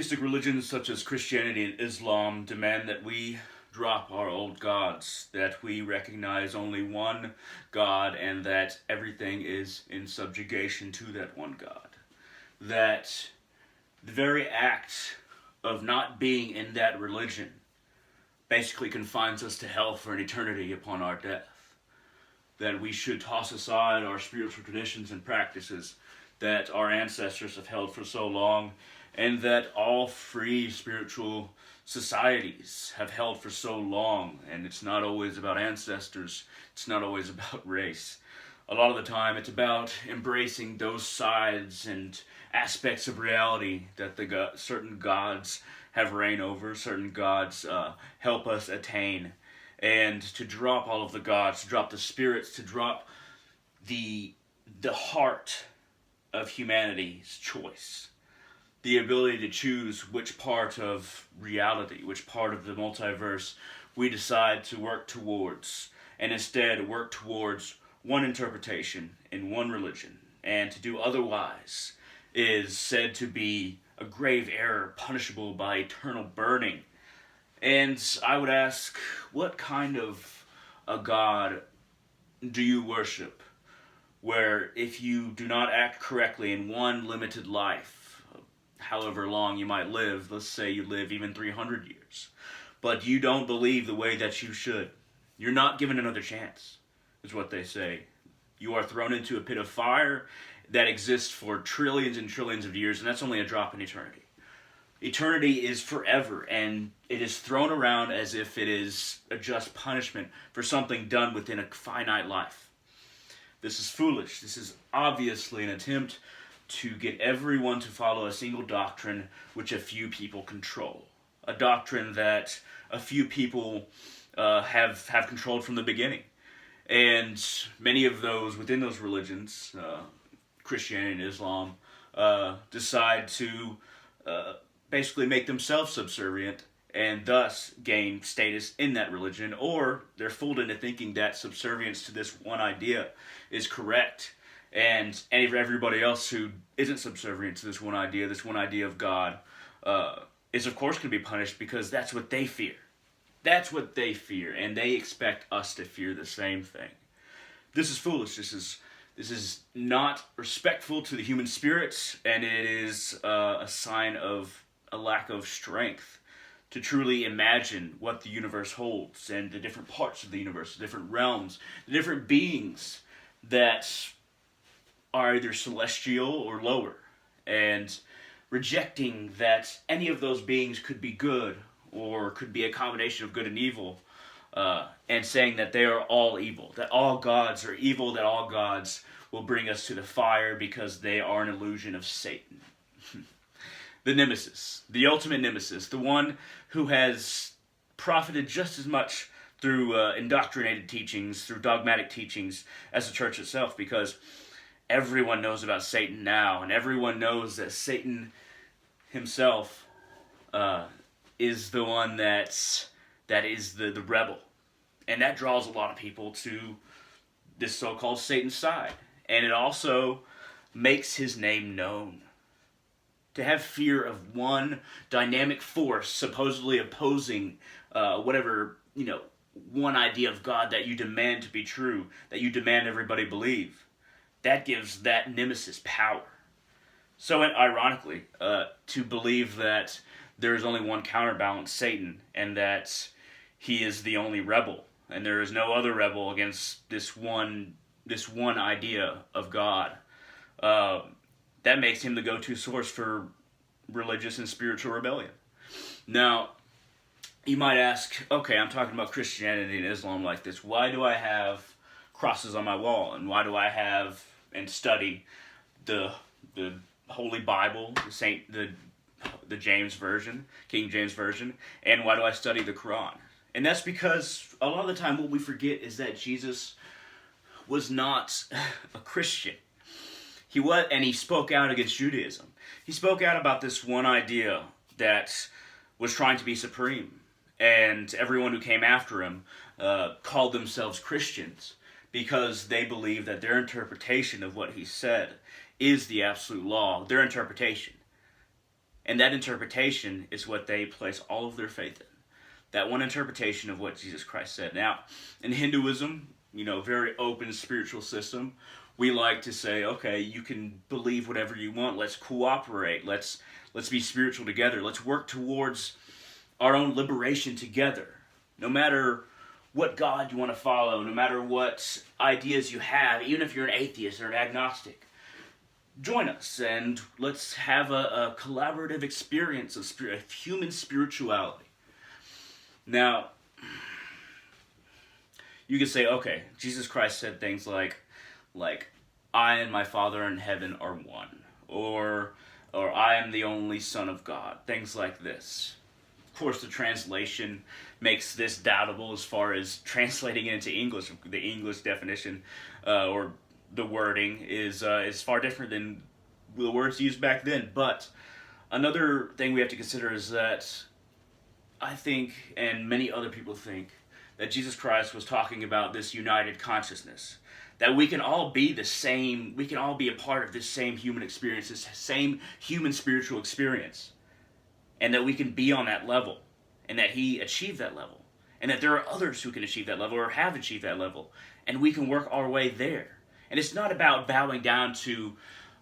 Monotheistic religions such as Christianity and Islam demand that we drop our old gods, that we recognize only one God and that everything is in subjugation to that one God. That the very act of not being in that religion basically confines us to hell for an eternity upon our death. That we should toss aside our spiritual traditions and practices that our ancestors have held for so long, and that all free spiritual societies have held for so long. And it's not always about ancestors, it's not always about race. A lot of the time it's about embracing those sides and aspects of reality that certain gods have reign over, certain gods help us attain. And to drop all of the gods, to drop the spirits, to drop the heart of humanity's choice. The ability to choose which part of reality, which part of the multiverse we decide to work towards, and instead work towards one interpretation in one religion, and to do otherwise is said to be a grave error punishable by eternal burning. And I would ask, what kind of a God do you worship, where if you do not act correctly in one limited life, however long you might live, let's say you live even 300 years, but you don't believe the way that you should, you're not given another chance, is what they say. You are thrown into a pit of fire that exists for trillions and trillions of years, and that's only a drop in eternity. Eternity is forever, and it is thrown around as if it is a just punishment for something done within a finite life. This is foolish. This is obviously an attempt to get everyone to follow a single doctrine which a few people control. A doctrine that a few people have controlled from the beginning. And many of those within those religions, Christianity and Islam, decide to basically make themselves subservient and thus gain status in that religion, or they're fooled into thinking that subservience to this one idea is correct, and everybody else who isn't subservient to this one idea of God, is of course going to be punished because that's what they fear. That's what they fear, and they expect us to fear the same thing. This is foolish. This is not respectful to the human spirit, and it is a sign of a lack of strength to truly imagine what the universe holds and the different parts of the universe, the different realms, the different beings that are either celestial or lower, and rejecting that any of those beings could be good or could be a combination of good and evil, and saying that they are all evil, that all gods are evil, that all gods will bring us to the fire because they are an illusion of Satan. The Nemesis, the ultimate Nemesis, the one who has profited just as much through indoctrinated teachings, through dogmatic teachings, as the church itself, because everyone knows about Satan now, and everyone knows that Satan himself is the one that is the rebel. And that draws a lot of people to this so-called Satan side. And it also makes his name known. To have fear of one dynamic force supposedly opposing whatever, one idea of God that you demand to be true, that you demand everybody believe, that gives that Nemesis power. So ironically, to believe that there is only one counterbalance, Satan, and that he is the only rebel, and there is no other rebel against this one idea of God, that makes him the go-to source for religious and spiritual rebellion. Now, you might ask, okay, I'm talking about Christianity and Islam like this. Why do I have crosses on my wall? And why do I have and study the Holy Bible, the James Version, King James Version? And why do I study the Quran? And that's because a lot of the time what we forget is that Jesus was not a Christian. He spoke out against Judaism. He spoke out about this one idea that was trying to be supreme. And everyone who came after him called themselves Christians because they believed that their interpretation of what he said is the absolute law, their interpretation. And that interpretation is what they place all of their faith in. That one interpretation of what Jesus Christ said. Now, in Hinduism, very open spiritual system, we like to say, okay, you can believe whatever you want. Let's cooperate. Let's be spiritual together. Let's work towards our own liberation together. No matter what God you want to follow, no matter what ideas you have, even if you're an atheist or an agnostic, join us and let's have a collaborative experience of human spirituality. Now, you can say, okay, Jesus Christ said things like I and my Father in heaven are one, or I am the only Son of God, things like this. Of course, the translation makes this doubtable as far as translating it into English. The English definition or the wording is far different than the words used back then. But another thing we have to consider is that I think, and many other people think, that Jesus Christ was talking about this united consciousness. That we can all be the same, we can all be a part of this same human experience, this same human spiritual experience. And that we can be on that level. And that he achieved that level. And that there are others who can achieve that level or have achieved that level. And we can work our way there. And it's not about bowing down to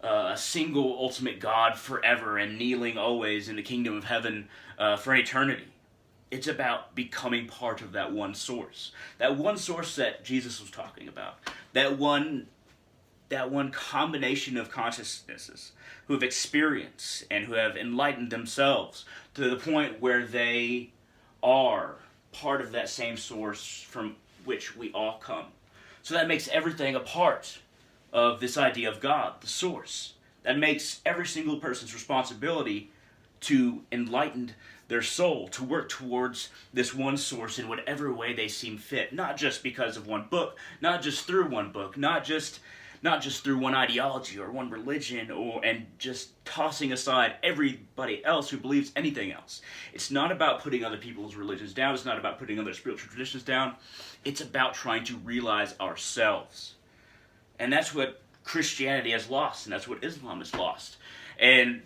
a single ultimate God forever and kneeling always in the kingdom of heaven for eternity. It's about becoming part of that one source. That one source that Jesus was talking about. That one combination of consciousnesses who have experienced and who have enlightened themselves to the point where they are part of that same source from which we all come. So that makes everything a part of this idea of God, the source. That makes every single person's responsibility to enlighten their soul, to work towards this one source in whatever way they seem fit. Not just because of one book, not just through one book, not just through one ideology or one religion, and just tossing aside everybody else who believes anything else. It's not about putting other people's religions down. It's not about putting other spiritual traditions down. It's about trying to realize ourselves. And that's what Christianity has lost, and that's what Islam has lost. And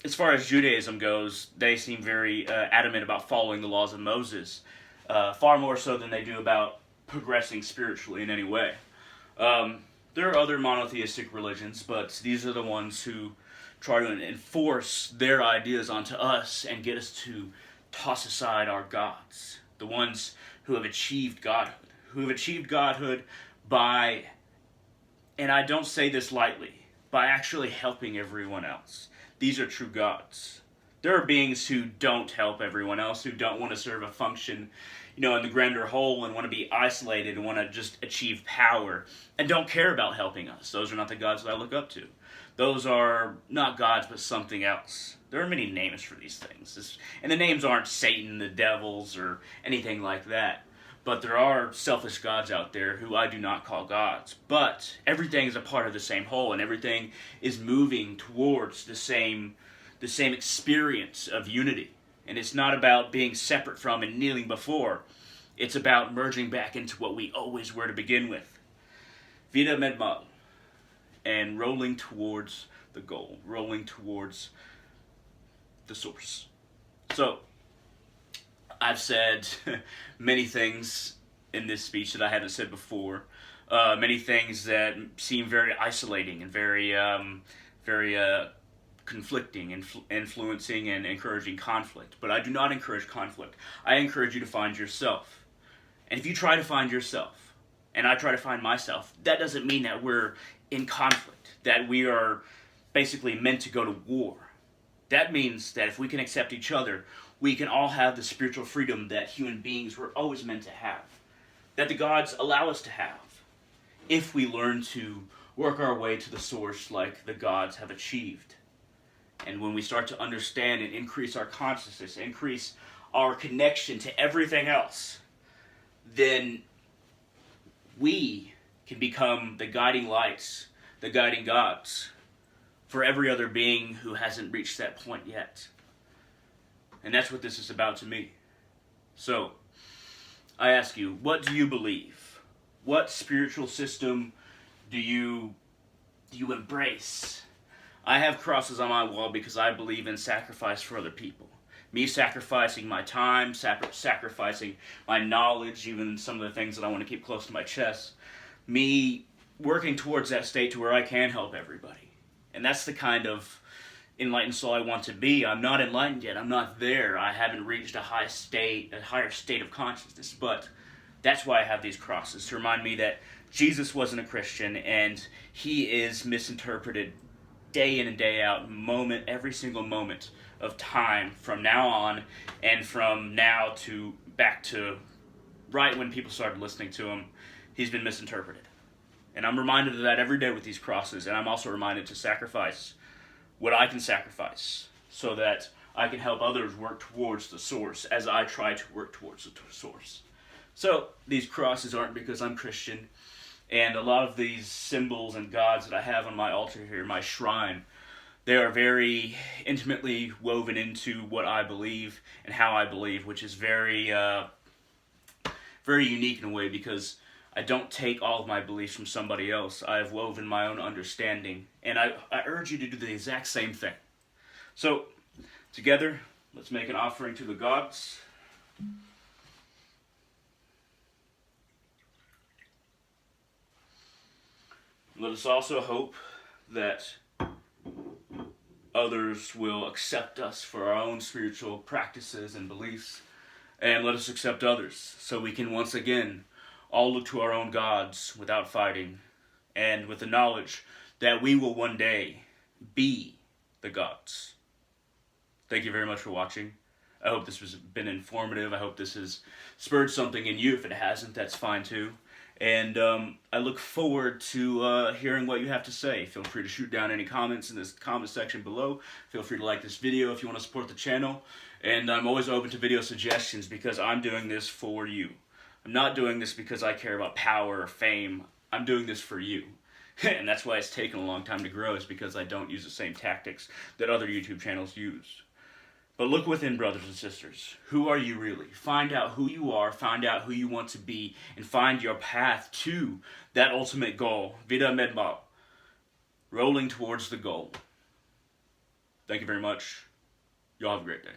as far as Judaism goes, they seem very adamant about following the laws of Moses, far more so than they do about progressing spiritually in any way. There are other monotheistic religions, but these are the ones who try to enforce their ideas onto us and get us to toss aside our gods. The ones who have achieved godhood, by, and I don't say this lightly, by actually helping everyone else. These are true gods. There are beings who don't help everyone else, who don't want to serve a function, in the grander whole, and want to be isolated and want to just achieve power and don't care about helping us. Those are not the gods that I look up to. Those are not gods, but something else. There are many names for these things. And the names aren't Satan, the devils, or anything like that. But there are selfish gods out there who I do not call gods. But everything is a part of the same whole, and everything is moving towards the same experience of unity. And it's not about being separate from and kneeling before. It's about merging back into what we always were to begin with. Vida med mal. And rolling towards the goal. Rolling towards the source. So, I've said many things in this speech that I haven't said before. Many things that seem very isolating and very conflicting, influencing, and encouraging conflict. But I do not encourage conflict. I encourage you to find yourself. And if you try to find yourself, and I try to find myself, that doesn't mean that we're in conflict, that we are basically meant to go to war. That means that if we can accept each other, we can all have the spiritual freedom that human beings were always meant to have, that the gods allow us to have, if we learn to work our way to the source like the gods have achieved. And when we start to understand and increase our consciousness, increase our connection to everything else, then we can become the guiding lights, the guiding gods for every other being who hasn't reached that point yet. And that's what this is about to me. So, I ask you, what do you believe? What spiritual system do you embrace? I have crosses on my wall because I believe in sacrifice for other people. Me sacrificing my time, sacrificing my knowledge, even some of the things that I want to keep close to my chest. Me working towards that state to where I can help everybody. And that's the kind of enlightened soul I want to be. I'm not enlightened yet. I'm not there. I haven't reached a higher state of consciousness. But that's why I have these crosses, to remind me that Jesus wasn't a Christian, and he is misinterpreted day in and day out, every single moment of time from now on, and from now to back to right when people started listening to him. He's been misinterpreted. And I'm reminded of that every day with these crosses, and I'm also reminded to sacrifice what I can sacrifice so that I can help others work towards the source as I try to work towards the source. So these crosses aren't because I'm Christian, and a lot of these symbols and gods that I have on my altar here, my shrine, they are very intimately woven into what I believe and how I believe, which is very unique in a way, because I don't take all of my beliefs from somebody else. I have woven my own understanding, and I urge you to do the exact same thing. So, together, let's make an offering to the gods. Let us also hope that others will accept us for our own spiritual practices and beliefs, and let us accept others so we can once again all look to our own gods without fighting, and with the knowledge that we will one day be the gods. Thank you very much for watching. I hope this has been informative. I hope this has spurred something in you. If it hasn't, that's fine too. And I look forward to hearing what you have to say. Feel free to shoot down any comments in this comment section below. Feel free to like this video if you want to support the channel. And I'm always open to video suggestions because I'm doing this for you. I'm not doing this because I care about power or fame. I'm doing this for you. And that's why it's taken a long time to grow, is because I don't use the same tactics that other YouTube channels use. But look within, brothers and sisters. Who are you really? Find out who you are, find out who you want to be, and find your path to that ultimate goal. Vida Medbal. Rolling towards the goal. Thank you very much. Y'all have a great day.